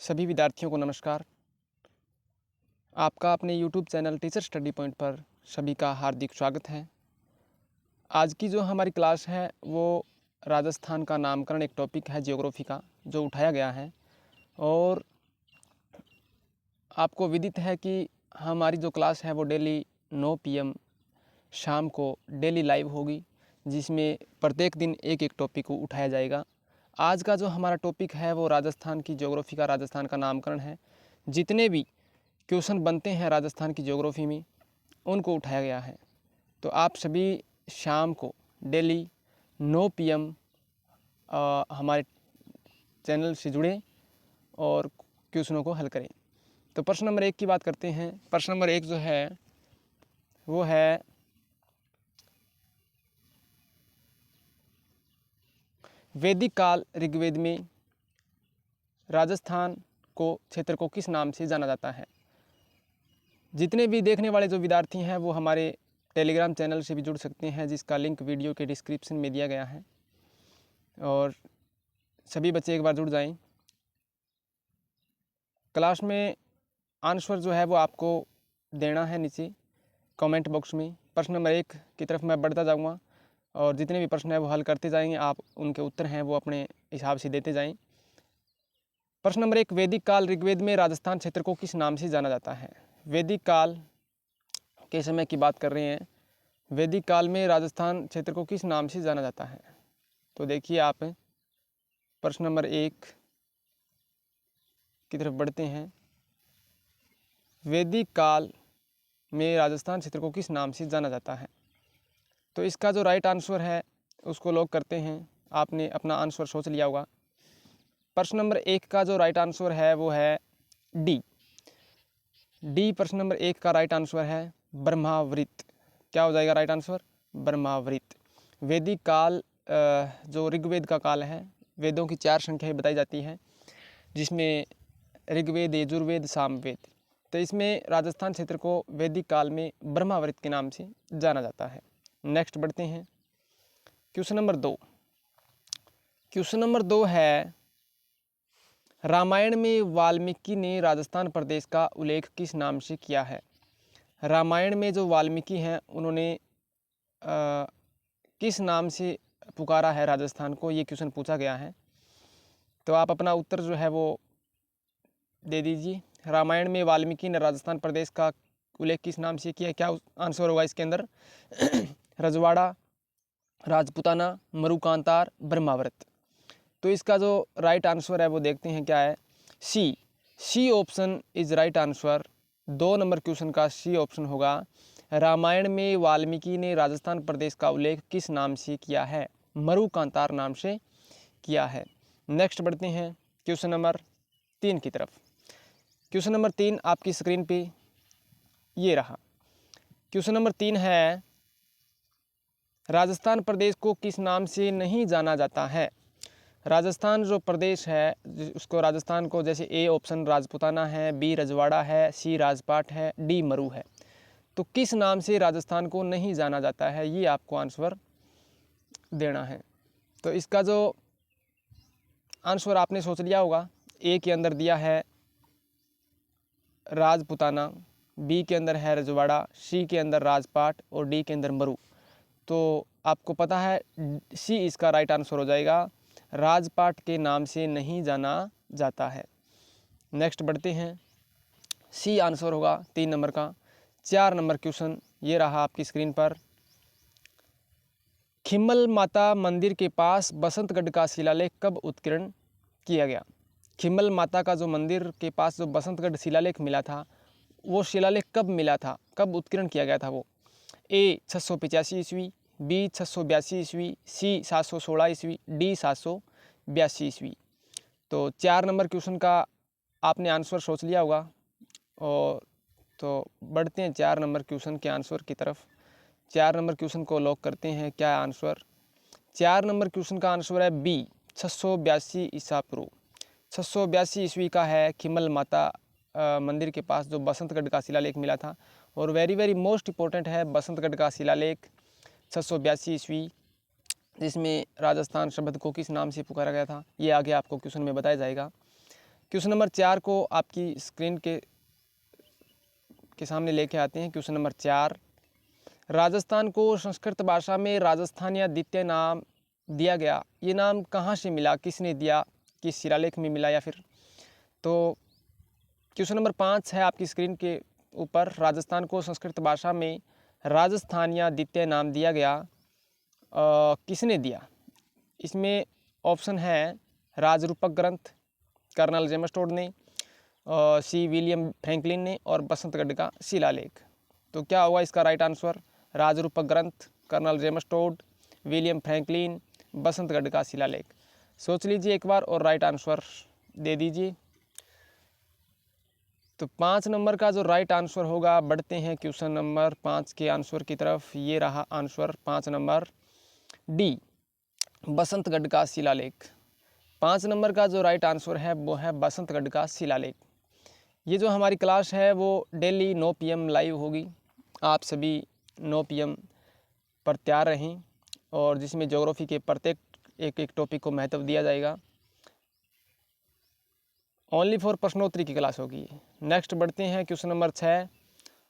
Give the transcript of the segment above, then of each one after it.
सभी विद्यार्थियों को नमस्कार। आपका अपने YouTube channel teacher study point पर सभी का हार्दिक स्वागत है। आज की जो हमारी क्लास है वो राजस्थान का नामकरण एक टॉपिक है ज्योग्राफी का जो उठाया गया है। और आपको विदित है कि हमारी जो क्लास है वो डेली 9 PM शाम को डेली लाइव होगी, जिसमें प्रत्येक दिन एक एक टॉपिक को उठाया जाएगा। आज का जो हमारा टॉपिक है वो राजस्थान की ज्योग्राफी का, राजस्थान का नामकरण है। जितने भी क्वेश्चन बनते हैं राजस्थान की ज्योग्राफी में उनको उठाया गया है। तो आप सभी शाम को डेली 9 PM हमारे चैनल से जुड़ें और क्वेश्चनों को हल करें। तो प्रश्न नंबर 1 की बात करते हैं। प्रश्न नंबर 1 जो है वो है वैदिक काल ऋग्वेद में राजस्थान को क्षेत्र को किस नाम से जाना जाता है। जितने भी देखने वाले जो विद्यार्थी हैं वो हमारे टेलीग्राम चैनल से भी जुड़ सकते हैं, जिसका लिंक वीडियो के डिस्क्रिप्शन में दिया गया है। और सभी बच्चे एक बार जुड़ जाएं। क्लास में आंसर जो है वो आपको देना है नीचे कमेंट बॉक्स में। प्रश्न नंबर 1 की तरफ मैं बढ़ता जाऊंगा और जितने भी प्रश्न है वो हल करते जाएंगे। आप उनके उत्तर हैं वो अपने हिसाब से देते जाएं। प्रश्न नंबर 1, वैदिक काल ऋग्वेद में राजस्थान क्षेत्र को किस नाम से जाना जाता है। वैदिक काल के समय की बात कर रहे हैं। वैदिक काल में राजस्थान क्षेत्र को किस नाम से जाना जाता है। तो देखिए आप प्रश्न नंबर 1 की तरफ बढ़ते हैं। वैदिक काल में राजस्थान क्षेत्र को किस नाम से जाना जाता है। तो इसका जो राइट आंसर है उसको लॉक करते हैं। आपने अपना आंसर सोच लिया होगा। प्रश्न नंबर 1 का जो राइट आंसर है वो है डी। प्रश्न नंबर 1 का राइट आंसर है ब्रह्मावृत। क्या हो जाएगा राइट आंसर? ब्रह्मावृत। वैदिक काल जो ऋग्वेद का काल है, वेदों की 4 संख्याएं बताई जाती हैं, जिसमें ऋग्वेद, यजुर्वेद, सामवेद। तो इसमें राजस्थान क्षेत्र को वैदिक काल में ब्रह्मावृत के नाम से जाना जाता है। नेक्स्ट बढ़ते हैं। Question number 2। क्वेश्चन नंबर 2 है रामायण में वाल्मीकि ने राजस्थान प्रदेश का उल्लेख किस नाम से किया है। रामायण में जो वाल्मीकि हैं उन्होंने किस नाम से पुकारा है राजस्थान को, ये क्वेश्चन पूछा गया है। तो आप अपना उत्तर जो है वो दे दीजिए। रामायण में वाल्मीकि ने राजस्थान प्रदेश का उल्लेख किस नाम से किया है? क्या आंसर होगा इसके अंदर? रजवाड़ा, राजपुताना, मरुकांतार, ब्रह्मावृत। तो इसका जो राइट आंसर है वो देखते हैं क्या है। C option is right answer. 2 नंबर क्वेश्चन का सी ऑप्शन होगा। रामायण में वाल्मीकि ने राजस्थान प्रदेश का उल्लेख किस नाम से किया है? मरुकांतार नाम से किया है। नेक्स्ट बढ़ते हैं क्वेश्चन नंबर 3 की तरफ। क्वेश्चन नंबर 3 आपकी स्क्रीन पे ये रहा। क्वेश्चन नंबर 3 है राजस्थान प्रदेश को किस नाम से नहीं जाना जाता है। राजस्थान जो प्रदेश है उसको, राजस्थान को, जैसे ए ऑप्शन राजपुताना है, बी रजवाड़ा है, सी राजपाट है, डी मरु है। तो किस नाम से राजस्थान को नहीं जाना जाता है, ये आपको आंसर देना है। तो इसका जो आंसर आपने सोच लिया होगा। ए के अंदर दिया है राजपुताना, बी के अंदर है रजवाड़ा, सी के अंदर राजपाट और डी के अंदर मरु। तो आपको पता है सी इसका राइट आंसर हो जाएगा। राजपाट के नाम से नहीं जाना जाता है। नेक्स्ट बढ़ते हैं। सी आंसर होगा 3 नंबर का। 4 नंबर क्वेश्चन ये रहा आपकी स्क्रीन पर। खिम्मल माता मंदिर के पास बसंतगढ़ का शिलालेख कब उत्कीर्ण किया गया। खिम्मल माता का जो मंदिर के पास जो बसंतगढ़ शिलालेख मिला था, वो शिलालेख कब मिला था, कब उत्कीर्ण किया गया था वो? ए 685 ईस्वी, बी 682 ईस्वी, सी 716 ईस्वी, डी 782 ईस्वी। तो 4 नंबर क्वेश्चन का आपने आंसर सोच लिया होगा। और तो बढ़ते हैं 4 नंबर क्वेश्चन के आंसर की तरफ। 4 नंबर क्वेश्चन को लॉक करते हैं। क्या आंसर? 4 नंबर क्वेश्चन का आंसर है बी 682 ईसा पूर्व। 682 ईस्वी का है खिम्मल माता मंदिर के पास जो बसंतगढ़ का शिलालेख मिला था। और वेरी मोस्ट इम्पोर्टेंट है बसंतगढ़ का शिलालेख 682 ईस्वी, जिसमें राजस्थान शब्द को किस नाम से पुकारा गया था, ये आगे आपको क्वेश्चन में बताया जाएगा। क्वेश्चन नंबर 4 को आपकी स्क्रीन के सामने लेके आते हैं। क्वेश्चन नंबर 4, राजस्थान को संस्कृत भाषा में राजस्थानिया द्वितीय नाम दिया गया, ये नाम कहाँ से मिला, किसने दिया, किस शिलालेख में मिला या फिर। तो क्वेश्चन नंबर 5 है आपकी स्क्रीन के ऊपर, राजस्थान को संस्कृत भाषा में राजस्थानिया द्वितीय नाम दिया गया, किसने दिया। इसमें ऑप्शन है राजरूपक ग्रंथ कर्नल जेम्स टोड ने, सी विलियम फ्रैंकलिन ने, और बसंतगढ़ का शिलालेख। तो क्या होगा इसका राइट आंसर, राजरूपक ग्रंथ Colonel James Tod, William Franklin, Basantgarh का शिलालेख। सोच लीजिए एक बार और राइट आंसर दे दीजिए। तो 5 नंबर का जो राइट आंसर होगा, बढ़ते हैं क्वेश्चन नंबर 5 के आंसर की तरफ। ये रहा आंसर 5 नंबर डी, बसंतगढ़ का शिलालेख। 5 नंबर का जो राइट आंसर है वो है बसंतगढ़ का शिलालेख। ये जो हमारी क्लास है वो डेली 9 PM लाइव होगी। आप सभी 9 PM पर तैयार रहें, और जिसमें ज्योग्राफी के प्रत्येक एक टॉपिक को महत्व दिया जाएगा। ओनली फॉर प्रश्नोत्तरी की क्लास होगी। नेक्स्ट बढ़ते हैं क्वेश्चन नंबर 6,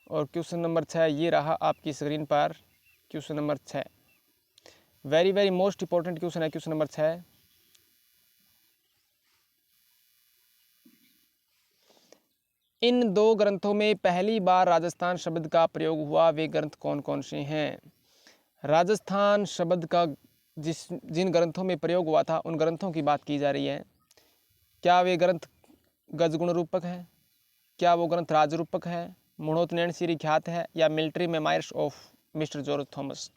और क्वेश्चन नंबर 6 ये रहा आपकी स्क्रीन पर। Question number 6 very most important question है। क्वेश्चन नंबर 6, इन 2 ग्रंथों में पहली बार राजस्थान शब्द का प्रयोग हुआ, वे ग्रंथ कौन कौन से हैं। राजस्थान शब्द का जिन ग्रंथों में प्रयोग हुआ था उन ग्रंथों की बात की जा रही है। क्या वे ग्रंथ गजगुण रूपक है, क्या वो ग्रंथ राजरूपक है, मुणोत नैणसीरी ख्यात है, या military memoirs of Mister George Thomas,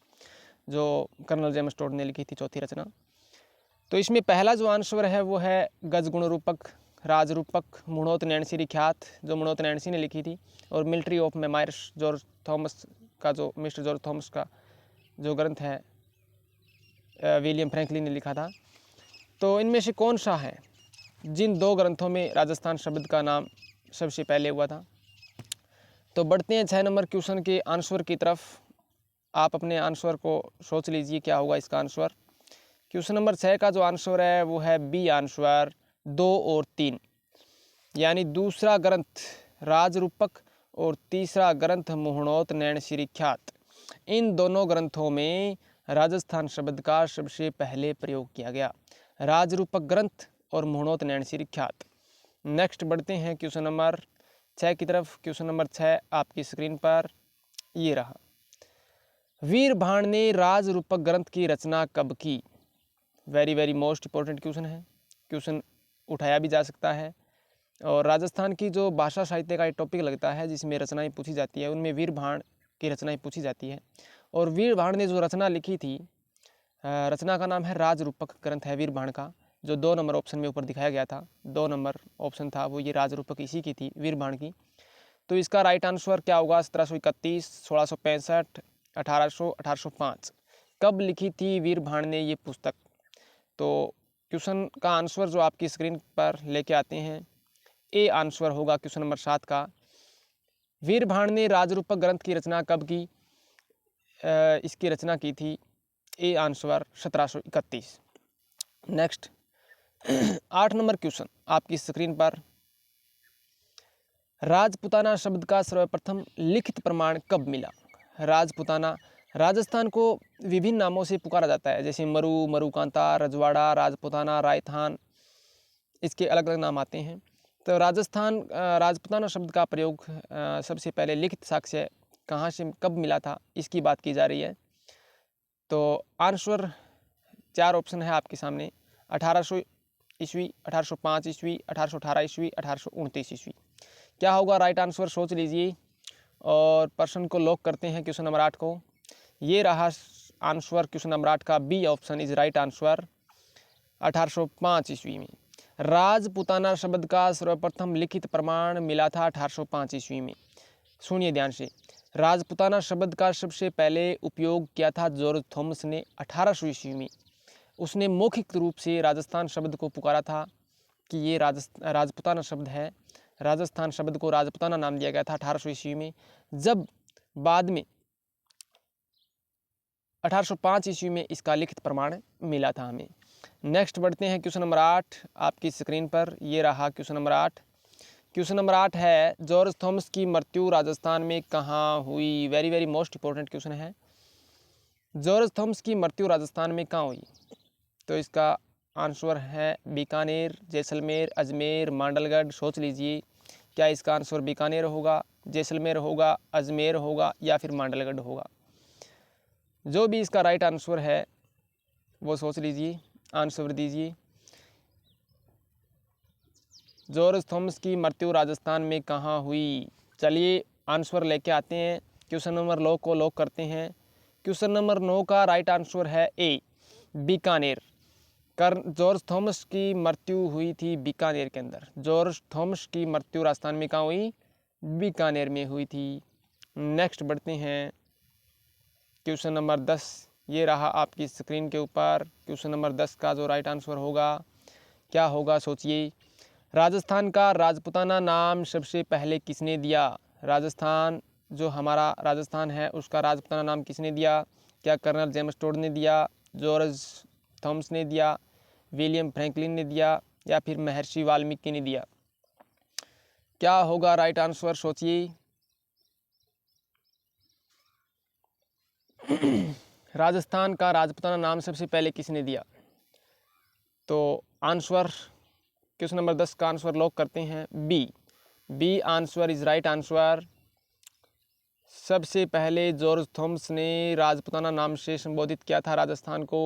जो कर्नल जेम्स टोड ने लिखी थी चौथी रचना। तो इसमें पहला जो आंसर है वो है गजगुण रूपक, राजरूपक, मुणोत नैणसीरी ख्यात, जो मुणोत नैणसी ने लिखी थी, और military of memoirs George Thomas का, जो मिस्टर जॉर्ज थॉमस का जो ग्रंथ है विलियम फ्रैंकलिन ने लिखा था। तो इनमें से कौन सा है जिन 2 ग्रंथों में राजस्थान शब्द का नाम सबसे पहले हुआ था। तो बढ़ते हैं 6 नंबर क्वेश्चन के आंसर की तरफ। आप अपने आंसर को सोच लीजिए क्या होगा इसका आंसर। क्वेश्चन नंबर 6 का जो आंसर है वो है बी आंसर 2 और 3, यानी दूसरा ग्रंथ राजरूपक और तीसरा ग्रंथ मुहणोत नैणसीरी ख्यात। इन दोनों ग्रंथों में राजस्थान शब्द का सबसे पहले प्रयोग किया गया, राजरूपक ग्रंथ और मुहणोत नैणसीरी ख्यात। नेक्स्ट बढ़ते हैं क्वेश्चन नंबर 6 की तरफ। क्वेश्चन नंबर 6 आपकी स्क्रीन पर ये रहा, वीर भाण ने राजरूपक ग्रंथ की रचना कब की। वेरी मोस्ट इंपॉर्टेंट क्वेश्चन है। क्वेश्चन उठाया भी जा सकता है, और राजस्थान की जो भाषा साहित्य का एक टॉपिक लगता है जिसमें रचनाएं पूछी जाती है, उनमें वीर भाण की रचनाएं पूछी जाती है। और वीर भाण ने जो रचना लिखी थी, रचना का नाम है राजरूपक ग्रंथ है वीर भाण का, जो 2 नंबर ऑप्शन में ऊपर दिखाया गया था। 2 नंबर ऑप्शन था वो ये राजरूपक इसी की थी, वीर भाण की। तो इसका राइट आंसर क्या होगा, 1731, 1665, 1800, 1805। कब लिखी थी वीर भाण ने ये पुस्तक। तो क्वेश्चन का आंसर जो आपकी स्क्रीन पर लेके आते हैं, ए आंसर होगा क्वेश्चन नंबर 7 का। वीर भाण ने राजरूपक ग्रंथ की रचना कब की, इसकी रचना की थी, A answer 1731। Next 8 number question आपकी स्क्रीन पर, राजपुताना शब्द का सर्वप्रथम लिखित प्रमाण कब मिला। राजपुताना, राजस्थान को विभिन्न नामों से पुकारा जाता है, जैसे मरु, मरुकांता, रजवाड़ा, राजपुताना, रायथान, इसके अलग अलग नाम आते हैं। तो राजपुताना शब्द का प्रयोग सबसे पहले लिखित साक्ष्य कहाँ से कब मिला था इसकी बात की जा रही है। तो आंसर 4 ऑप्शन है आपके सामने, 1800 ईस्वी, 1805 ईस्वी, 1818 ईस्वी, 1829 ईस्वी। क्या होगा राइट आंसर सोच लीजिए, और प्रश्न को लॉक करते हैं क्वेश्चन नंबर 8 को। ये रहा आंसर क्वेश्चन नंबर 8 का, B option is right answer, 1805 ईस्वी में। राजपुताना शब्द का सर्वप्रथम लिखित प्रमाण मिला था 1805 ईस्वी में। सुनिए ध्यान से, राजपुताना शब्द का सबसे पहले उपयोग किया था जॉर्ज थॉमस ने 1800 ईस्वी में। उसने मौखिक रूप से राजस्थान शब्द को पुकारा था कि ये राजपुताना शब्द है। राजस्थान शब्द को राजपुताना नाम दिया गया था 1800 ईस्वी में। जब बाद में 1805 ईस्वी में इसका लिखित प्रमाण मिला था हमें। नेक्स्ट बढ़ते हैं क्वेश्चन नंबर 8 आपकी स्क्रीन पर। ये रहा क्वेश्चन नंबर 8। क्वेश्चन नंबर 8 है, जॉर्ज थॉमस की मृत्यु राजस्थान में कहाँ हुई? Very very most important question है। जॉर्ज थॉमस की मृत्यु राजस्थान में कहाँ हुई? तो इसका आंसर है बीकानेर, जैसलमेर, अजमेर, मांडलगढ़। सोच लीजिए, क्या इसका आंसर बीकानेर होगा, जैसलमेर होगा, अजमेर होगा या फिर मांडलगढ़ होगा? जो भी इसका राइट आंसर है वो सोच लीजिए, आंसर दीजिए। जॉर्ज थॉमस की मृत्यु राजस्थान में कहाँ हुई? चलिए आंसर लेके आते हैं। क्वेश्चन नंबर 9 को लॉक करते हैं। क्वेश्चन नंबर 9 का राइट आंसर है ए, बीकानेर। जॉर्ज थॉमस की मृत्यु हुई थी बीकानेर के अंदर। जॉर्ज थॉमस की मृत्यु राजस्थान में कहाँ हुई? बीकानेर में हुई थी। नेक्स्ट बढ़ते हैं क्वेश्चन नंबर 10। ये रहा आपकी स्क्रीन के ऊपर। क्वेश्चन नंबर 10 का जो राइट आंसर होगा क्या होगा सोचिए। राजस्थान का राजपूताना नाम सबसे पहले किसने दिया? राजस्थान जो हमारा राजस्थान है उसका राजपूताना नाम किसने दिया? क्या कर्नल जेम्स टोड ने दिया, जॉर्ज थॉमस ने दिया, विलियम फ्रैंकलिन ने दिया या फिर महर्षि वाल्मीकि ने दिया? क्या होगा राइट आंसर सोचिए। राजस्थान का राजपूताना नाम सबसे पहले किसने दिया? तो आंसर क्वेश्चन नंबर 10 का आंसर लॉक करते हैं B answer is right answer. सबसे पहले जॉर्ज थॉमस ने राजपूताना नाम से संबोधित किया था राजस्थान को।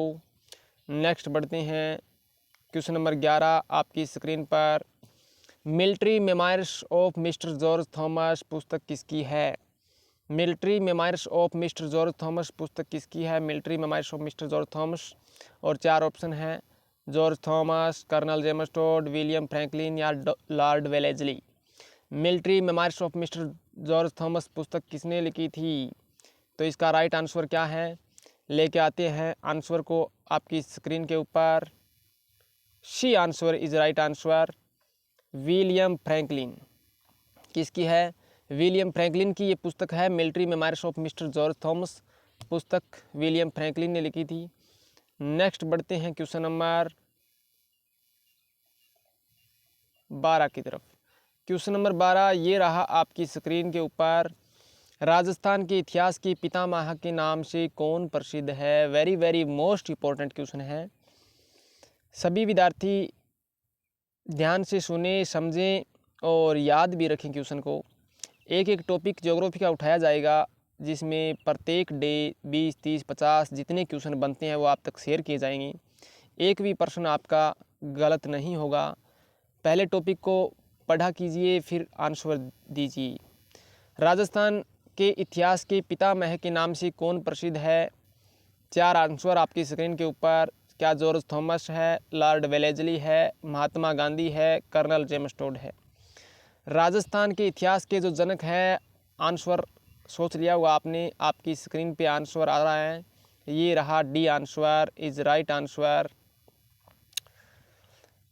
नेक्स्ट बढ़ते हैं क्वेश्चन नंबर 11 आपकी स्क्रीन पर। Military memoirs of Mister George Thomas पुस्तक किसकी है? Military memoirs of Mister George Thomas पुस्तक किसकी है? Military memoirs of Mister George Thomas. और 4 ऑप्शन हैं, George Thomas, Colonel James Tod, William Franklin या Lord Wellesley. Military memoirs of Mister George Thomas पुस्तक किसने लिखी थी? तो इसका राइट आंसर क्या है? लेके आते हैं आंसर को आपकी स्क्रीन के ऊपर। C answer is right answer, William Franklin. किसकी है? विलियम फ्रैंकलिन की ये पुस्तक है, military memoirs of Mister George Thomas. पुस्तक विलियम फ्रैंकलिन ने लिखी थी। नेक्स्ट बढ़ते हैं क्वेश्चन नंबर 12 की तरफ। क्वेश्चन नंबर 12 ये रहा आपकी स्क्रीन के ऊपर। राजस्थान के इतिहास के पितामह के नाम से कौन प्रसिद्ध है? Very very most important question है। सभी विद्यार्थी ध्यान से सुने, समझें और याद भी रखें क्वेश्चन को। एक एक टॉपिक ज्योग्राफी का उठाया जाएगा, जिसमें प्रत्येक डे 20, 30, 50 जितने क्वेश्चन बनते हैं वो आप तक शेयर किए जाएंगे। एक भी प्रश्न आपका गलत नहीं होगा। पहले टॉपिक को पढ़ा कीजिए फिर आंसर दीजिए। राजस्थान के इतिहास के पितामह के नाम से कौन प्रसिद्ध है? 4 आंसर आपकी स्क्रीन के ऊपर। क्या जॉर्ज थॉमस है, लॉर्ड वेलेजली है, महात्मा गांधी है, कर्नल जेम्स टोड है? राजस्थान के इतिहास के जो जनक हैं, आंसर सोच लिया होगा आपने। आपकी स्क्रीन पे आंसर आ रहा है, ये रहा D answer is right answer.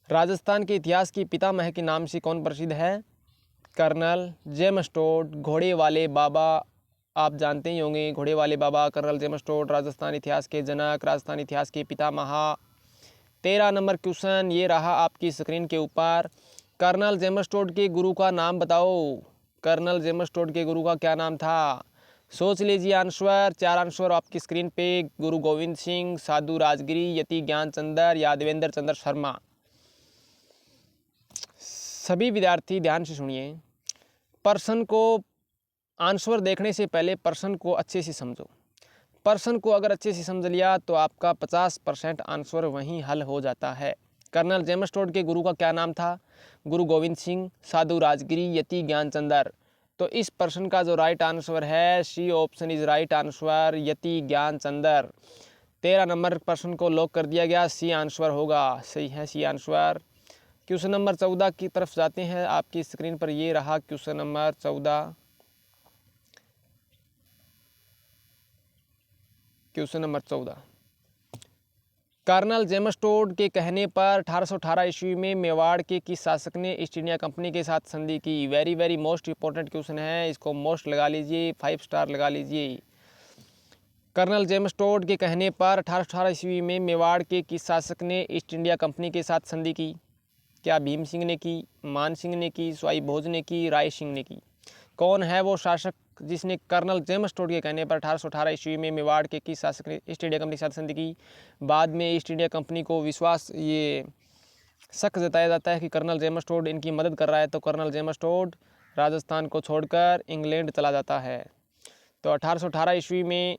Rajasthan के इतिहास के पितामह के नाम से कौन प्रसिद्ध है? कर्नल जेम्स टोड, घोड़े वाले बाबा। आप जानते ही होंगे घोड़े वाले बाबा कर्नल जेम्स टोड राजस्थान इतिहास के जनक, राजस्थान इतिहास के पितामह। 13 नंबर क्वेश्चन ये रहा आपकी स्क्रीन के ऊपर। कर्नल जेम्स टोड के गुरु का नाम बताओ। कर्नल जेम्स टोड के गुरु का क्या नाम था? सोच लीजिए आंसर। 4 आंसर आपकी स्क्रीन पे। गुरु गोविंद सिंह, साधु राजगिरी, यति ज्ञानचंद्र या देवेंद्र चंद्र शर्मा। सभी विद्यार्थी ध्यान से सुनिए। प्रश्न को आंसर देखने से पहले प्रश्न को अच्छे से समझो। प्रश्न को अगर अच्छे से समझ लिया तो आपका 50% आंसर वहीं हल हो जाता है। कर्नल जेम्स टोड के गुरु का क्या नाम था? गुरु गोविंद सिंह, साधु राजगिरी, यति ज्ञानचंद्र। तो इस प्रश्न का जो राइट आंसर है C option is right answer, Yati Gyanchandra. 13 नंबर प्रश्न को लॉक कर दिया गया, सी आंसर होगा। सही है सी आंसर। क्वेश्चन नंबर 14 की तरफ जाते हैं। आपकी स्क्रीन पर ये रहा question number 14। Question number 14। Colonel James Tod के कहने पर 1818 ईस्वी में मेवाड़ के किस शासक ने ईस्ट इंडिया कंपनी के साथ संधि की? Very very most important question है, इसको मोस्ट लगा लीजिए, 5 स्टार लगा लीजिए। कर्नल जेम्स टोड के कहने पर 1818 ईस्वी में मेवाड़ के किस शासक ने ईस्ट इंडिया कंपनी के साथ संधि की? क्या भीम सिंह ने की, मान सिंह ने की, स्वाई भोज ने की, राय सिंह ने की? कौन है वो शासक जिसने कर्नल जेम्स टोड के कहने पर 1818 ईस्वी में मेवाड़ के किस शासक ने ईस्ट इंडिया कंपनी के साथ संधि की? बाद में ईस्ट इंडिया कंपनी को विश्वास ये शक जताया जाता है कि कर्नल जेम्स टोड इनकी मदद कर रहा है, तो कर्नल जेम्स टोड राजस्थान को छोड़कर इंग्लैंड चला जाता है। तो 1818 ईस्वी में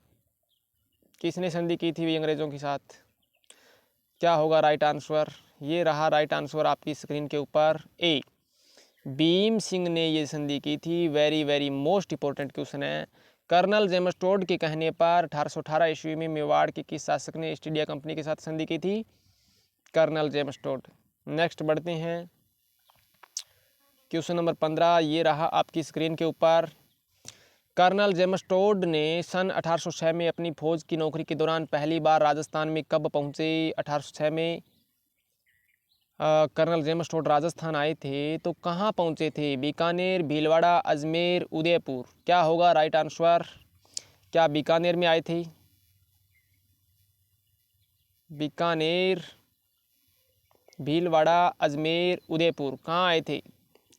किसने संधि की थी अंग्रेज़ों के साथ? क्या होगा राइट आंसर? ये रहा राइट आंसर आपकी स्क्रीन के ऊपर, ए, भीम सिंह ने ये संधि की थी। Very very most important question है। कर्नल जेम्स टोड के कहने पर 1818 ईस्वी में मेवाड़ के किस शासक ने ईस्ट इंडिया कंपनी के साथ संधि की थी? Colonel James toad. नेक्स्ट बढ़ते हैं, क्वेश्चन नंबर 15 ये रहा आपकी स्क्रीन के ऊपर। कर्नल जेम्स टोड ने सन 1806 में अपनी फौज की नौकरी के दौरान पहली बार राजस्थान में कब पहुंचे? 1806 में कर्नल जेम्स टोड राजस्थान आए थे तो कहाँ पहुंचे थे? बीकानेर, भीलवाड़ा, अजमेर, उदयपुर? क्या होगा राइट आंसर? क्या बीकानेर में आए थे? बीकानेर, भीलवाड़ा, अजमेर, उदयपुर, कहाँ आए थे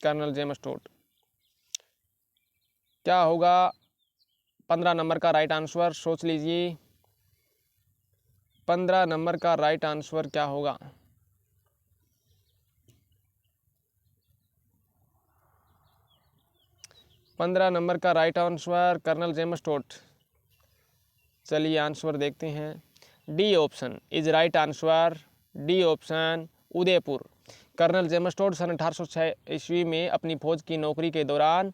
कर्नल जेम्स टोड? क्या होगा 15 नंबर का राइट आंसर? सोच लीजिए 15 नंबर का राइट आंसर क्या होगा? पंद्रह नंबर का right answer Colonel James Tod. चलिए आंसर देखते हैं। D option is right answer. D option Udaipur. Colonel James Tod सन 1806 ईस्वी में अपनी फौज की नौकरी के दौरान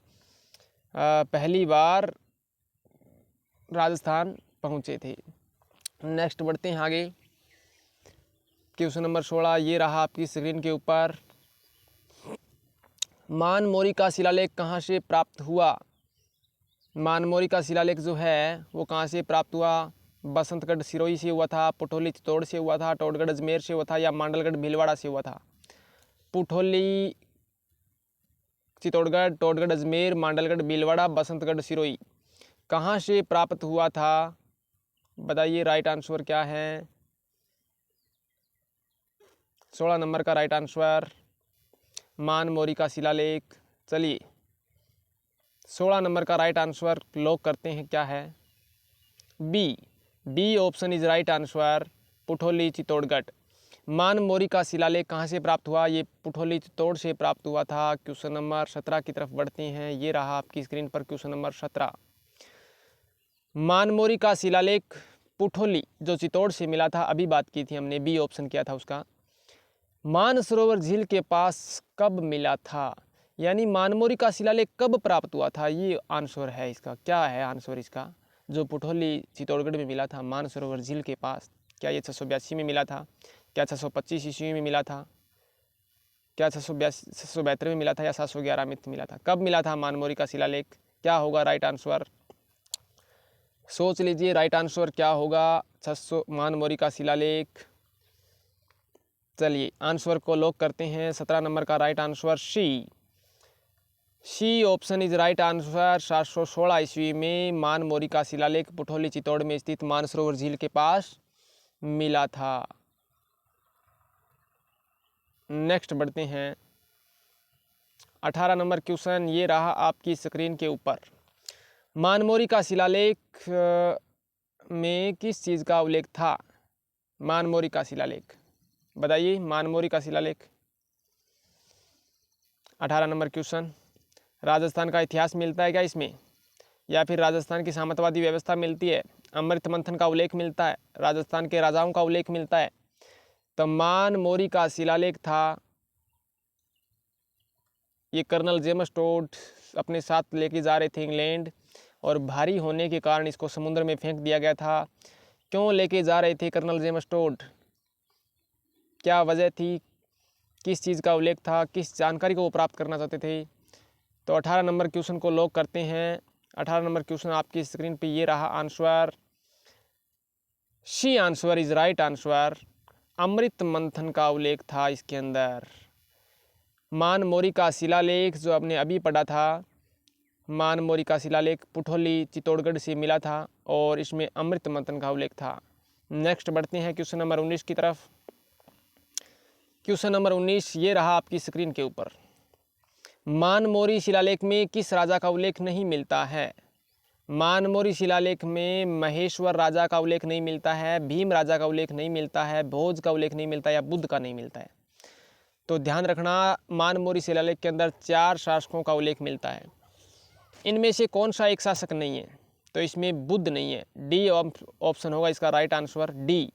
पहली बार राजस्थान पहुंचे थे। नेक्स्ट बढ़ते हैं आगे, क्वेश्चन नंबर 16 ये रहा आपकी स्क्रीन के ऊपर। मानमोरी का शिलालेख कहाँ से प्राप्त हुआ? मानमोरी का शिलालेख जो है वो कहाँ से प्राप्त हुआ? बसंतगढ़ सिरोही से हुआ था, पुठोली चित्तौड़ से हुआ था, टोडगढ़ अजमेर से हुआ था, या मांडलगढ़ भीलवाड़ा से हुआ था? पुठोली चित्तौड़गढ़, टोडगढ़ अजमेर, मांडलगढ़ भीलवाड़ा, बसंतगढ़ सिरोही, कहाँ से प्राप्त हुआ था? बताइए राइट आंसर क्या है? 16 नंबर का राइट आंसर मानमोरी का शिलालेख। चलिए 16 नंबर का राइट आंसर लॉक करते हैं, क्या है? B, B option is right answer, Putholi Chittorgarh. Manmori का शिलालेख कहाँ से प्राप्त हुआ? ये पुठोली चित्तौड़ से प्राप्त हुआ था। क्वेश्चन नंबर 17 की तरफ बढ़ते हैं। ये रहा आपकी स्क्रीन पर क्वेश्चन नंबर 17। मानमोरी का शिलालेख पुठोली जो चित्तौड़ से मिला था, अभी बात की थी हमने, बी ऑप्शन किया था उसका। मानसरोवर झील के पास कब मिला था? यानी मानमोरी का शिलालेख कब प्राप्त हुआ था, ये आंसर है इसका। क्या है आंसर इसका? जो पुठोली चित्तौड़गढ़ में मिला था मानसरोवर झील के पास, क्या ये 682 में मिला था? क्या 625 ईस्वी में मिला था? क्या 672 में मिला था, या 711 में मिला था? कब मिला था मानमोरी का शिलालेख? क्या होगा राइट आंसर? सोच लीजिए राइट आंसर क्या होगा 600 मानमोरी का शिलालेख। चलिए आंसर को लॉक करते हैं। 17 नंबर का right answer C, C option is right answer. 716 ईस्वी में मानमोरी का शिलालेख पुठोली चित्तौड़ में स्थित मानसरोवर झील के पास मिला था। नेक्स्ट बढ़ते हैं, 18 नंबर क्वेश्चन ये रहा आपकी स्क्रीन के ऊपर। मानमोरी का शिलालेख में किस चीज़ का उल्लेख था? मानमोरी का शिलालेख बताइए। मानमोरी का शिलालेख 18 नंबर क्वेश्चन। राजस्थान का इतिहास मिलता है क्या इसमें, या फिर राजस्थान की सामंतवादी व्यवस्था मिलती है? अमृत मंथन का उल्लेख मिलता है? राजस्थान के राजाओं का उल्लेख मिलता है? तो मानमोरी का शिलालेख था, ये कर्नल जेम्स टोड अपने साथ लेके जा रहे थे इंग्लैंड, और भारी होने के कारण इसको समुद्र में फेंक दिया गया था। क्यों लेके जा रहे थे कर्नल जेम्स टोड? क्या वजह थी? किस चीज़ का उल्लेख था? किस जानकारी को वो प्राप्त करना चाहते थे? तो 18 नंबर क्वेश्चन को लॉक करते हैं। 18 नंबर क्वेश्चन आपकी स्क्रीन पे ये रहा answer. C answer is right answer. अमृत मंथन का उल्लेख था इसके अंदर। मानमोरी का शिलालेख जो आपने अभी पढ़ा था मानमोरी का शिलालेख पुठोली चित्तौड़गढ़ से मिला था और इसमें अमृत मंथन का उल्लेख था। नेक्स्ट बढ़ते हैं क्वेश्चन नंबर 19 की तरफ। क्वेश्चन नंबर 19 ये रहा आपकी स्क्रीन के ऊपर। मानमोरी शिलालेख में किस राजा का उल्लेख नहीं मिलता है? मानमोरी शिलालेख में महेश्वर राजा का उल्लेख नहीं मिलता है, भीम राजा का उल्लेख नहीं मिलता है, भोज का उल्लेख नहीं मिलता या बुद्ध का नहीं मिलता है। तो ध्यान रखना, मानमोरी शिलालेख के अंदर 4 शासकों का उल्लेख मिलता है। इनमें से कौन सा एक शासक नहीं है? तो इसमें बुद्ध नहीं है। डी ऑप्शन होगा इसका राइट आंसर। डी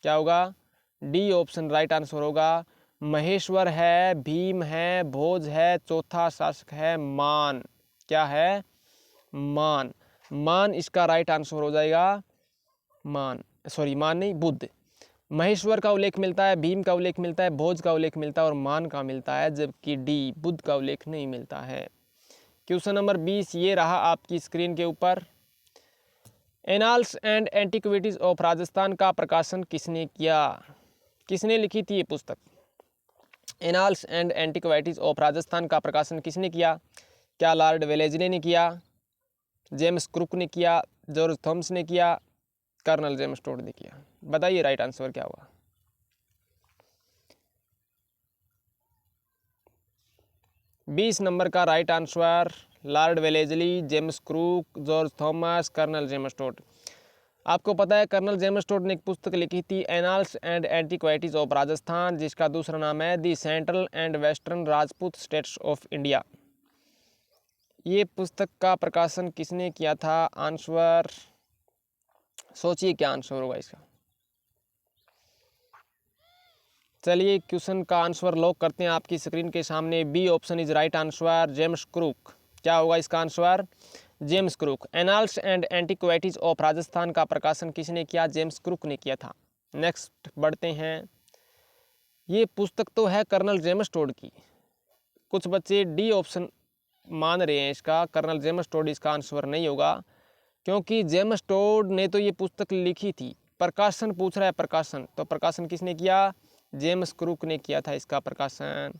क्या होगा? डी ऑप्शन राइट आंसर होगा। महेश्वर है, भीम है, भोज है, चौथा शासक है मान। क्या है? मान। मान इसका राइट आंसर हो जाएगा। मान नहीं, बुद्ध। महेश्वर का उल्लेख मिलता है, भीम का उल्लेख मिलता है, भोज का उल्लेख मिलता है और मान का मिलता है, जबकि डी बुद्ध का उल्लेख नहीं मिलता है। क्वेश्चन नंबर 20 ये रहा आपकी स्क्रीन के ऊपर। Annals and Antiquities of Rajasthan का प्रकाशन किसने किया? किसने लिखी थी ये पुस्तक? Annals and Antiquities of Rajasthan का प्रकाशन किसने किया? क्या लॉर्ड वेलेस्ली ने किया, जेम्स क्रुक ने किया, जॉर्ज थॉमस ने किया, कर्नल जेम्स टोड ने किया? बताइए राइट आंसर क्या होगा। बीस नंबर का right answer Lord Wellesley, James Crook, George Thomas, Colonel James Tod. आपको पता है कर्नल जेम्स टोड ने एक पुस्तक लिखी थी annals and Antiquities of Rajasthan, जिसका दूसरा नाम है दी central and western Rajput states of India. ये पुस्तक का प्रकाशन किसने किया था? आंसर सोचिए क्या आंसर होगा इसका। चलिए क्वेश्चन का आंसर लॉक करते हैं आपकी स्क्रीन के सामने। B option is right answer, James Crook. क्या होगा इसका answer? James Crook. Annals and Antiquities of Rajasthan का प्रकाशन किसने किया? जेम्स क्रुक ने किया था। नेक्स्ट बढ़ते हैं। ये पुस्तक तो है कर्नल जेम्स टोड की। कुछ बच्चे डी ऑप्शन मान रहे हैं इसका, कर्नल जेम्स टोड इसका आंसर नहीं होगा, क्योंकि जेम्स टोड ने तो ये पुस्तक लिखी थी। प्रकाशन पूछ रहा है, प्रकाशन, तो प्रकाशन किसने किया? जेम्स क्रुक ने किया था इसका प्रकाशन।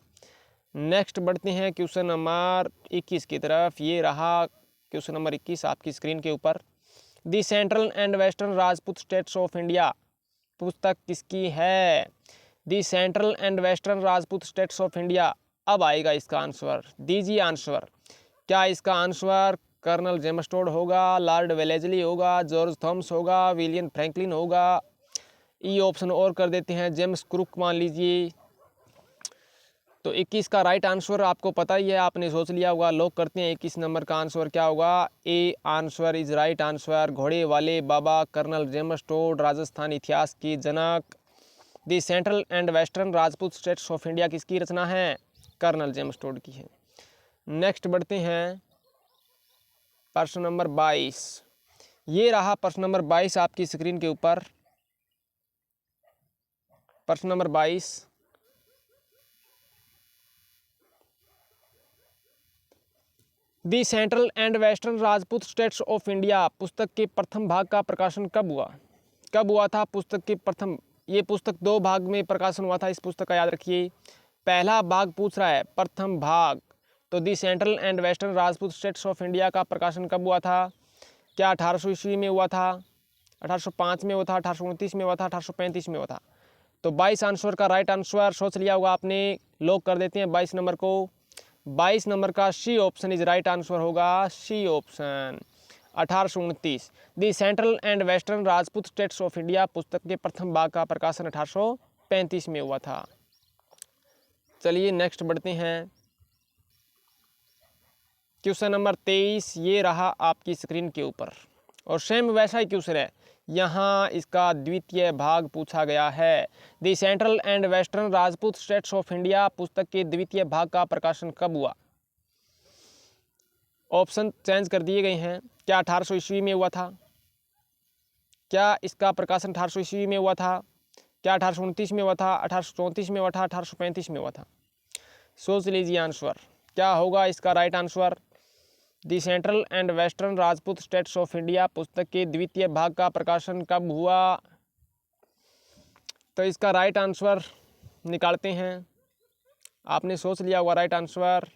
नेक्स्ट बढ़ते हैं क्वेश्चन नंबर 21 की तरफ। ये रहा क्वेश्चन नंबर 21 आपकी स्क्रीन के ऊपर। दी central and western Rajput states of India पुस्तक किसकी है? दी central and western Rajput states of India. अब आएगा इसका आंसर, दीजिए आंसर। क्या इसका आंसर कर्नल जेम्स टोड होगा, लॉर्ड वेलेस्ली होगा, जॉर्ज थॉमस होगा, विलियम फ्रैंकलिन होगा? ई ऑप्शन और कर देते हैं, जेम्स क्रुक मान लीजिए। तो 21 का राइट आंसर आपको पता ही है, आपने सोच लिया होगा। लॉक करते हैं 21 नंबर का आंसर क्या होगा। A answer is right answer. घोड़े वाले बाबा कर्नल जेम्स टोड राजस्थान इतिहास की जनक। The central and western Rajput states of India किसकी रचना है? कर्नल जेम्स टोड की है। नेक्स्ट बढ़ते हैं प्रश्न नंबर 22। ये रहा प्रश्न नंबर 22 आपकी स्क्रीन के ऊपर। प्रश्न number 22। The central and western Rajput states of India पुस्तक के प्रथम भाग का प्रकाशन कब हुआ? कब हुआ था पुस्तक के प्रथम? ये पुस्तक 2 भाग में प्रकाशन हुआ था, इस पुस्तक का याद रखिए। पहला भाग पूछ रहा है प्रथम भाग, तो दी central and western Rajput states of India का प्रकाशन कब हुआ था? क्या 1800 ईस्वी में हुआ था, 1805 में हुआ था, 1829 में हुआ था, 1835 में हुआ था? तो 22 आंसर का राइट आंसर सोच लिया होगा आपने। लॉक कर देते हैं 22 नंबर को। 22 नंबर का C option is right answer होगा। C option 1829। The central and western Rajput states of India पुस्तक के प्रथम भाग का प्रकाशन 1835 में हुआ था। चलिए नेक्स्ट बढ़ते हैं। क्वेश्चन नंबर 23 ये रहा आपकी स्क्रीन के ऊपर और सेम वैसा ही क्वेश्चन है। यहाँ इसका द्वितीय भाग पूछा गया है। दी central and western Rajput states of India पुस्तक के द्वितीय भाग का प्रकाशन कब हुआ? ऑप्शन चेंज कर दिए गए हैं। क्या 1800 ईस्वी में हुआ था? क्या इसका प्रकाशन 1800 ईस्वी में हुआ था? क्या 1829 में हुआ था, 1834 में हुआ था, 1835 में हुआ था? सोच लीजिए आंसर क्या होगा इसका right answer. The central and western Rajput states of India पुस्तक के द्वितीय भाग का प्रकाशन कब हुआ? तो इसका राइट आंसर निकालते हैं। आपने सोच लिया होगा राइट आंसर।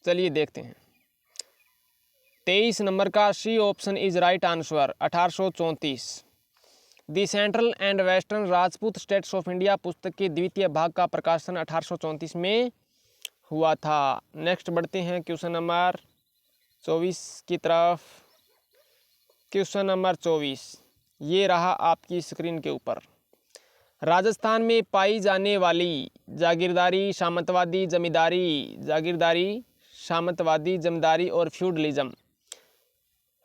चलिए देखते हैं। 23 नंबर का C option is right answer. 1834 the Central and western Rajput states of India पुस्तक के द्वितीय भाग का प्रकाशन 1834 में हुआ था। नेक्स्ट बढ़ते हैं क्वेश्चन नंबर 24 की तरफ। क्वेश्चन नंबर 24 ये रहा आपकी स्क्रीन के ऊपर। राजस्थान में पाई जाने वाली जागीरदारी, सामंतवादी जमींदारी और फ्यूडलिज्म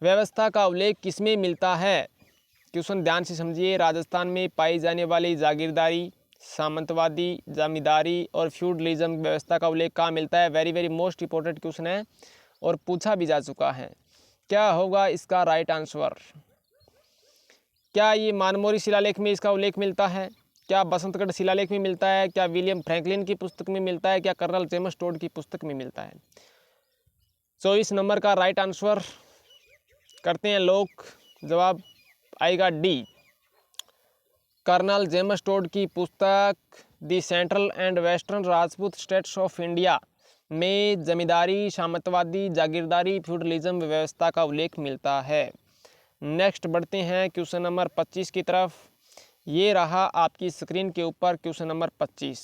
व्यवस्था का उल्लेख किसमें मिलता है? क्वेश्चन ध्यान से समझिए। राजस्थान में पाई जाने वाली जागीरदारी, सामंतवादी, जमींदारी और फ्यूडलिज्म व्यवस्था का उल्लेख कहाँ मिलता है? Very very most important question है और पूछा भी जा चुका है। क्या होगा इसका राइट आंसर? क्या ये मानमोरी शिलालेख में इसका उल्लेख मिलता है? क्या बसंतगढ़ शिलालेख में मिलता है? क्या विलियम फ्रैंकलिन की पुस्तक में मिलता है? क्या कर्नल जेम्स टोड की पुस्तक में मिलता है? 24 नंबर का राइट आंसर करते हैं लोग। जवाब आएगा डी, कर्नल जेम्स टोड की पुस्तक the Central and western Rajput states of India में जमींदारी, सामंतवादी, जागीरदारी, फ्यूडलिज्म व्यवस्था का उल्लेख मिलता है। नेक्स्ट बढ़ते हैं क्वेश्चन नंबर 25 की तरफ। ये रहा आपकी स्क्रीन के ऊपर question number 25।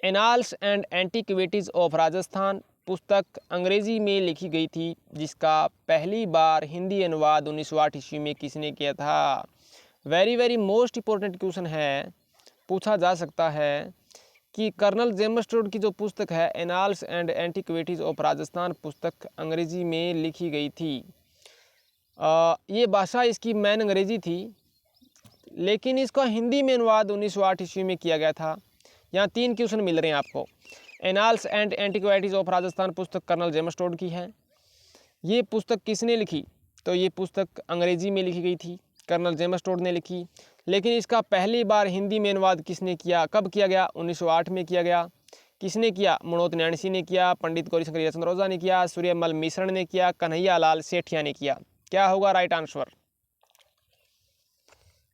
Annals and antiquities of Rajasthan पुस्तक अंग्रेजी में लिखी गई थी, जिसका पहली बार हिंदी अनुवाद 1908 ईस्वी में किसने किया था? Very very most important question है, पूछा जा सकता है कि कर्नल जेम्स टोड की जो पुस्तक है annals and antiquities of Rajasthan पुस्तक अंग्रेजी में लिखी गई थी। ये भाषा इसकी मैन अंग्रेजी थी, लेकिन इसका हिंदी में अनुवाद 1908 ईस्वी में किया गया था। यहाँ 3 क्वेश्चन मिल रहे हैं आपको। Annals and antiquities of Rajasthan पुस्तक कर्नल जेम्स टोड की है। ये पुस्तक किसने लिखी? तो ये पुस्तक अंग्रेजी में लिखी गई थी, कर्नल जेम्स टोड ने लिखी। लेकिन इसका पहली बार हिंदी में अनुवाद किसने किया, कब किया गया? 1908 में किया गया। किसने किया? मनोत नैणसी ने किया, पंडित गौरीशंकर हीराचंद्र ओझा ने किया, सूर्यमल मिश्रण ने किया, कन्हैया लाल सेठिया ने किया। क्या होगा राइट आंसर?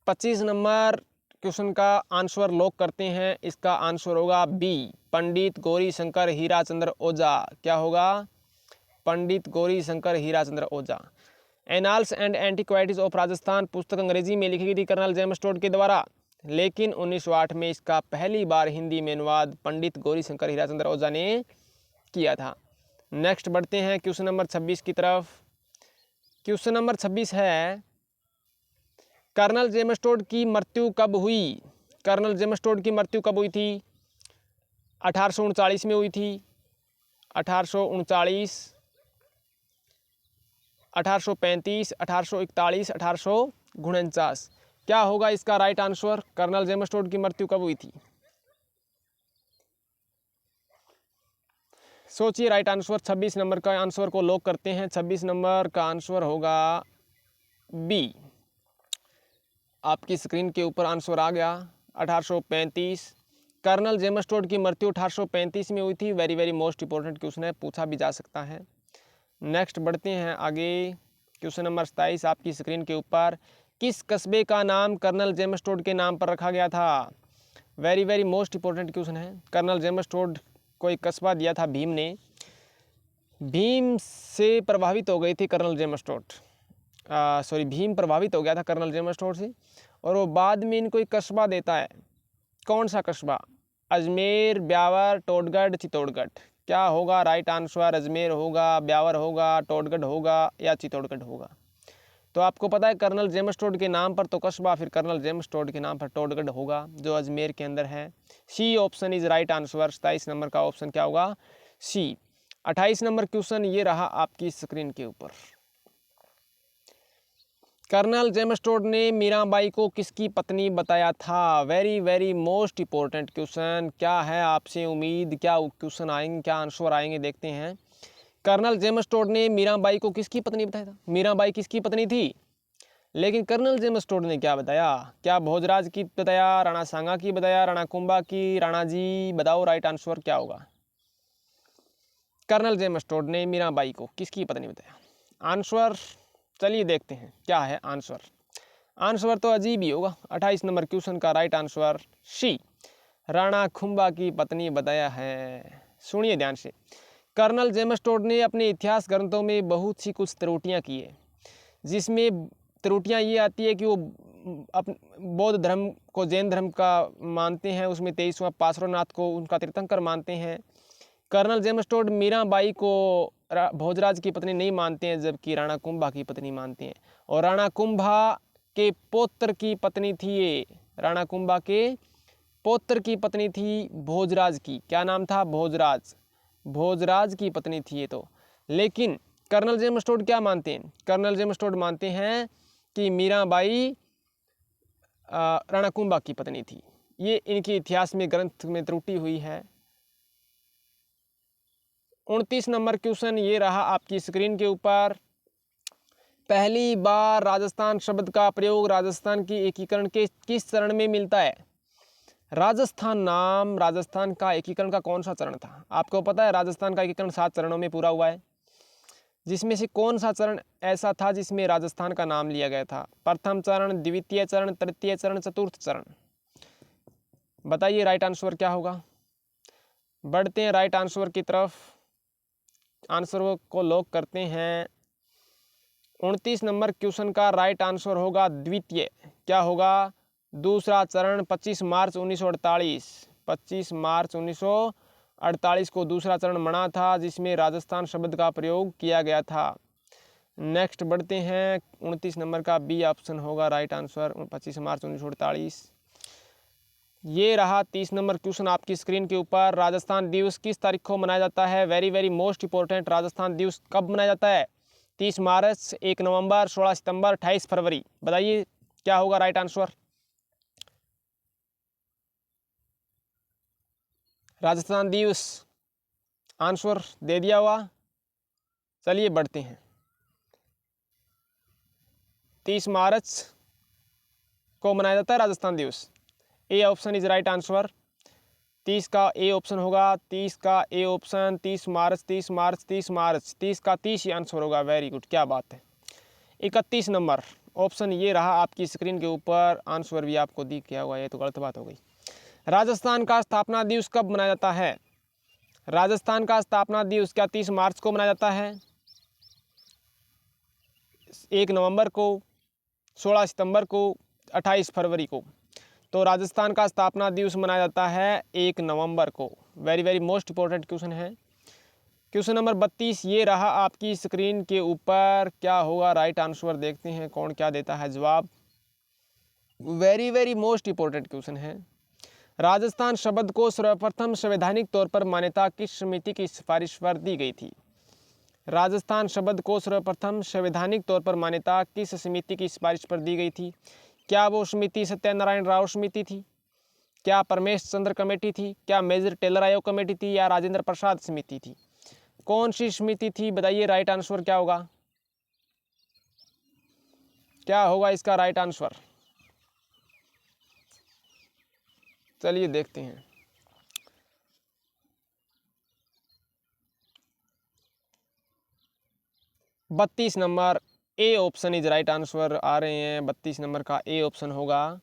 25 नंबर क्वेश्चन का आंसर लॉक करते हैं। इसका आंसर होगा बी, पंडित गौरीशंकर हीराचंद्र ओझा। क्या होगा? Pandit Gaurishankar Hirachandra Ojha. Annals and antiquities of Rajasthan पुस्तक अंग्रेजी में लिखी गई थी कर्नल जेम्स टोड के द्वारा, लेकिन 1908 में इसका पहली बार हिंदी में अनुवाद पंडित गौरीशंकर हीराचंद्र ओझा ने किया था। नेक्स्ट बढ़ते हैं क्वेश्चन नंबर 26 की तरफ। क्वेश्चन नंबर 26 है, कर्नल जेम्स टोड की मृत्यु कब हुई? कर्नल जेम्स टोड की मृत्यु कब हुई थी? 1839 में हुई थी। 1839, 1835, 1841, 1849। क्या होगा इसका right answer? Colonel James Tod की मृत्यु कब हुई थी? सोचिए राइट आंसर। 26 नंबर का आंसर को लॉक करते हैं। 26 नंबर का आंसर होगा बी। आपकी स्क्रीन के ऊपर आंसर आ गया 1835। कर्नल जेम्स टोड की मृत्यु 1835 में हुई थी। Very very most important question है, पूछा भी जा सकता है। नेक्स्ट बढ़ते हैं आगे। क्वेश्चन नंबर 27 आपकी स्क्रीन के ऊपर। किस कस्बे का नाम कर्नल जेम्स टोड के नाम पर रखा गया था? Very very most important question है। कर्नल जेम्स टोड को एक कस्बा दिया था भीम ने। भीम से प्रभावित हो गई थी कर्नल जेम्स टोड, भीम प्रभावित हो गया था कर्नल जेम्स टोड से, और वो बाद में इनको एक कस्बा देता है। कौन सा कस्बा? अजमेर, ब्यावर, टोडगढ़, चित्तौड़गढ़। क्या होगा राइट आंसर? अजमेर होगा, ब्यावर होगा, टोडगढ़ होगा या चित्तौड़गढ़ होगा? तो आपको पता है कर्नल जेम्स टोड के नाम पर तो कस्बा, फिर कर्नल जेम्स टोड के नाम पर टोडगढ़ होगा, जो अजमेर के अंदर है। C option is right answer. 27 number का ऑप्शन क्या होगा? सी। 28 नंबर क्वेश्चन ये रहा आपकी स्क्रीन के ऊपर। कर्नल जेम्स टोड ने मीराबाई को किसकी पत्नी बताया था? Very very most important question. क्या है आपसे उम्मीद, क्या क्वेश्चन आएंगे, क्या आंसर आएंगे, देखते हैं। कर्नल जेम्स टोड ने मीराबाई को किसकी पत्नी बताया था? मीराबाई किसकी पत्नी थी? लेकिन कर्नल जेम्स टोड ने क्या बताया? क्या भोजराज की बताया, राणा सांगा की बताया, राणा कुंभा की? राणा जी बताओ राइट आंसर क्या होगा? कर्नल जेम्स टोड ने मीराबाई को किसकी पत्नी बताया? आंसर चलिए देखते हैं क्या है आंसर। आंसर तो अजीब ही होगा। 28 नंबर क्वेश्चन का right answer C, Rana Kumbha की पत्नी बताया है। सुनिए ध्यान से। कर्नल जेम्स टोड ने अपने इतिहास ग्रंथों में बहुत सी कुछ त्रुटियां की है, जिसमें त्रुटियां ये आती है कि वो बौद्ध धर्म को जैन धर्म का मानते हैं, उसमें 23वां पार्श्वनाथ को उनका तीर्थंकर मानते हैं। कर्नल जेम्स टोड मीराबाई को भोजराज की पत्नी नहीं मानते हैं, जबकि राणा कुंभा की पत्नी मानते हैं, और राणा कुंभा के पौत्र की पत्नी थी ये, राणा कुंभा के पौत्र की पत्नी थी भोजराज की। क्या नाम था? भोजराज। भोजराज की पत्नी थी ये तो। लेकिन कर्नल जेम्स टोड क्या मानते हैं? कर्नल जेम्स टोड मानते हैं कि मीराबाई राणा कुंभा की पत्नी थी। ये इनके इतिहास में ग्रंथ में त्रुटि हुई है। 29 नंबर क्वेश्चन ये रहा आपकी स्क्रीन के ऊपर। पहली बार राजस्थान शब्द का प्रयोग राजस्थान की एकीकरण के किस चरण में मिलता है? राजस्थान नाम राजस्थान का एकीकरण का कौन सा चरण था? आपको पता है राजस्थान का एकीकरण 7 चरणों में पूरा हुआ है, जिसमें से कौन सा चरण ऐसा था जिसमें राजस्थान का नाम लिया गया था? प्रथम चरण, द्वितीय चरण, तृतीय चरण, चतुर्थ चरण। बताइए राइट आंसर क्या होगा। बढ़ते हैं राइट आंसर की तरफ, आंसर को लॉक करते हैं। 29 नंबर क्वेश्चन का राइट आंसर होगा द्वितीय। क्या होगा? दूसरा चरण 25 मार्च 1948। 25 मार्च 1948 को दूसरा चरण मना था, जिसमें राजस्थान शब्द का प्रयोग किया गया था। नेक्स्ट बढ़ते हैं, 29 नंबर का बी ऑप्शन होगा राइट आंसर, 25 मार्च 1948। ये रहा 30 नंबर क्वेश्चन आपकी स्क्रीन के ऊपर। राजस्थान दिवस किस तारीख को मनाया जाता है? Very very most important. Rajasthan दिवस कब मनाया जाता है? 30 मार्च, 1 नवंबर, 16 सितंबर, 28 फरवरी। बताइए क्या होगा राइट आंसर। राजस्थान दिवस आंसर दे दिया हुआ। चलिए बढ़ते हैं। 30 मार्च को मनाया जाता है राजस्थान दिवस। ए ऑप्शन इज राइट आंसर। 30 का ए ऑप्शन होगा, 30 का ए ऑप्शन, 30 मार्च, 30 मार्च, 30 मार्च, 30 का 30 ही आंसर होगा। वेरी गुड, क्या बात है। 31 नंबर ऑप्शन ये रहा आपकी स्क्रीन के ऊपर, आंसर भी आपको दिख गया होगा। ये तो गलत बात हो गई। राजस्थान का स्थापना दिवस कब मनाया जाता है? राजस्थान का स्थापना दिवस क्या 30 मार्च को मनाया जाता है, 1 नवंबर को, 16 सितंबर को, 28 फरवरी को? तो राजस्थान का स्थापना दिवस मनाया जाता है 1 नवंबर को। Very very most important question है। क्वेश्चन नंबर 32 ये रहा आपकी स्क्रीन के ऊपर। क्या होगा राइट आंसर, देखते हैं कौन क्या देता है जवाब। Very very most important question है। राजस्थान शब्द को सर्वप्रथम संवैधानिक तौर पर मान्यता किस समिति की सिफारिश पर दी गई थी? राजस्थान शब्द को सर्वप्रथम संवैधानिक तौर पर मान्यता किस समिति की सिफारिश पर दी गई थी? क्या वो समिति सत्यनारायण राव समिति थी? क्या परमेश चंद्र कमेटी थी? क्या मेजर टेलर आयोग कमेटी थी? या राजेंद्र प्रसाद समिति थी? कौन सी समिति थी? बताइए राइट आंसर क्या होगा। क्या होगा इसका राइट आंसर? चलिए देखते हैं। बत्तीस number A option is right answer आ रहे हैं। 32 नंबर का ए ऑप्शन होगा।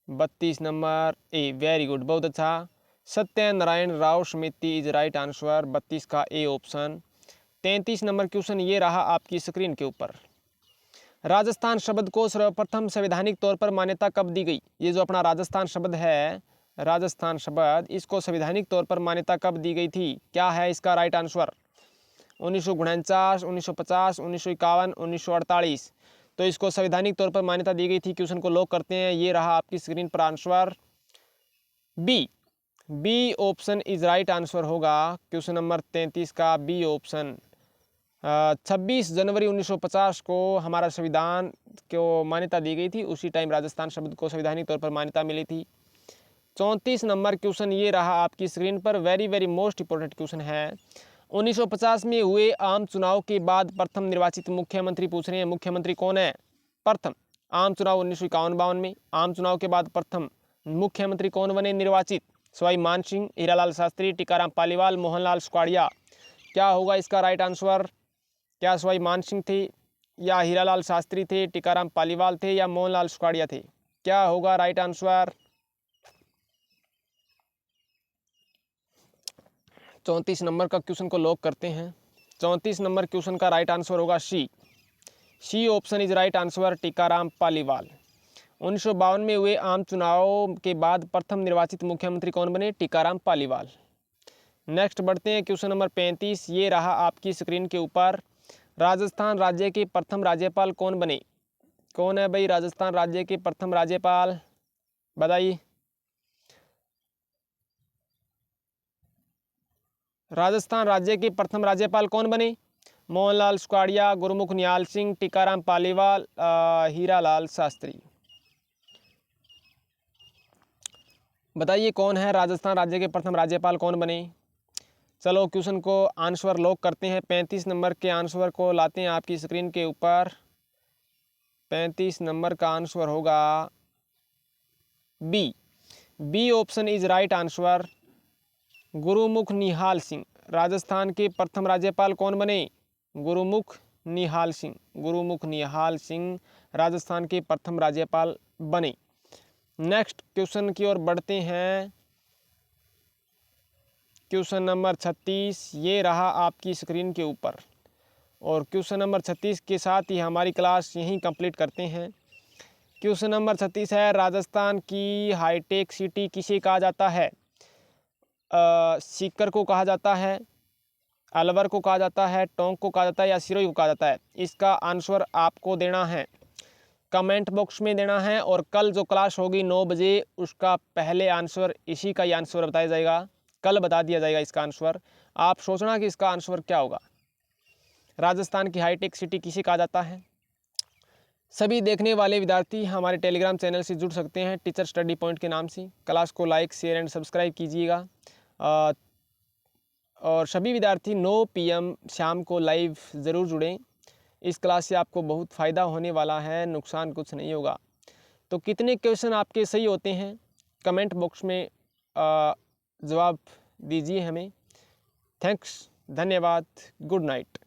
32 नंबर ए, वेरी गुड, बहुत अच्छा। सत्यनारायण राव समिति इज राइट आंसर, 32 का ए ऑप्शन। 33 नंबर क्वेश्चन ये रहा आपकी स्क्रीन के ऊपर। राजस्थान शब्द को सर्वप्रथम संवैधानिक तौर पर मान्यता कब दी गई? ये जो अपना राजस्थान शब्द है, राजस्थान शब्द, इसको संवैधानिक तौर पर मान्यता कब दी गई थी? क्या है इसका राइट आंसर? 1949, 1950, 1951, 1948। तो इसको संवैधानिक तौर पर मान्यता दी गई थी। क्वेश्चन को लॉक करते हैं। ये रहा आपकी स्क्रीन पर answer, B. B option is right answer होगा। क्वेश्चन नंबर 33 का बी ऑप्शन। 26 जनवरी 1950 को हमारा संविधान को मान्यता दी गई थी। उसी टाइम राजस्थान शब्द को संवैधानिक तौर पर मान्यता मिली थी। 34 नंबर क्वेश्चन ये रहा आपकी स्क्रीन पर। Very very most important question है। 1950 में हुए आम चुनाव के बाद प्रथम निर्वाचित मुख्यमंत्री पूछ रहे हैं। मुख्यमंत्री कौन है? प्रथम आम चुनाव 1951-52 में आम चुनाव के बाद प्रथम मुख्यमंत्री कौन बने निर्वाचित? सवाई मानसिंह, हीरालाल शास्त्री, टीकाराम पालीवाल, मोहनलाल सुखाड़िया। क्या होगा इसका राइट आंसर? क्या सवाई मानसिंह थे, या हीरालाल शास्त्री थे, टीकाराम पालीवाल थे, या मोहनलाल सुखाड़िया थे? क्या होगा राइट आंसर? 34 नंबर का क्वेश्चन को लॉक करते हैं। 34 नंबर क्वेश्चन का राइट आंसर होगा C option is right answer, Tikaram Paliwal. 1952 में हुए आम चुनाव के बाद प्रथम निर्वाचित मुख्यमंत्री कौन बने? टीकाराम पालीवाल। नेक्स्ट बढ़ते हैं क्वेश्चन नंबर 35। ये रहा आपकी स्क्रीन के ऊपर। राजस्थान राज्य के प्रथम राज्यपाल कौन बने? कौन है भाई राजस्थान राज्य के प्रथम राज्यपाल? बताइए। राजस्थान राज्य के प्रथम राज्यपाल कौन बने? मोहनलाल सुखाड़िया, गुरुमुख निहाल सिंह, टीकाराम पालीवाल, हीरालाल शास्त्री। बताइए कौन है राजस्थान राज्य के प्रथम राज्यपाल कौन बने? चलो क्वेश्चन को आंसर लॉक करते हैं। 35 नंबर के आंसर को लाते हैं आपकी स्क्रीन के ऊपर। 35 नंबर का आंसर होगा B option is right answer, Gurmukh Nihal Singh. Rajasthan के प्रथम राज्यपाल कौन बने? गुरुमुख निहाल सिंह। गुरुमुख निहाल सिंह राजस्थान के प्रथम राज्यपाल बने। नेक्स्ट क्वेश्चन की ओर बढ़ते हैं। क्वेश्चन नंबर 36 ये रहा आपकी स्क्रीन के ऊपर, और क्वेश्चन नंबर 36 के साथ ही हमारी क्लास यहीं कंप्लीट करते हैं। क्वेश्चन नंबर 36 है, राजस्थान की हाईटेक सिटी किसे कहा जाता है? सीकर को कहा जाता है, अलवर को कहा जाता है, टोंक को कहा जाता है, या सिरोही को कहा जाता है? इसका आंसर आपको देना है, कमेंट बॉक्स में देना है। और कल जो क्लास होगी 9 बजे उसका पहले आंसर इसी का ही आंसर बताया जाएगा, कल बता दिया जाएगा इसका आंसर। आप सोचना कि इसका आंसर क्या होगा। राजस्थान की हाईटेक सिटी किसे कहा जाता है? सभी देखने वाले विद्यार्थी हमारे टेलीग्राम चैनल से जुड़ सकते हैं टीचर स्टडी पॉइंट के नाम से। क्लास को लाइक शेयर एंड सब्सक्राइब कीजिएगा। और सभी विद्यार्थी 9 PM शाम को लाइव ज़रूर जुड़ें। इस क्लास से आपको बहुत फ़ायदा होने वाला है, नुकसान कुछ नहीं होगा। तो कितने क्वेश्चन आपके सही होते हैं कमेंट बॉक्स में जवाब दीजिए हमें। थैंक्स, धन्यवाद, गुड नाइट।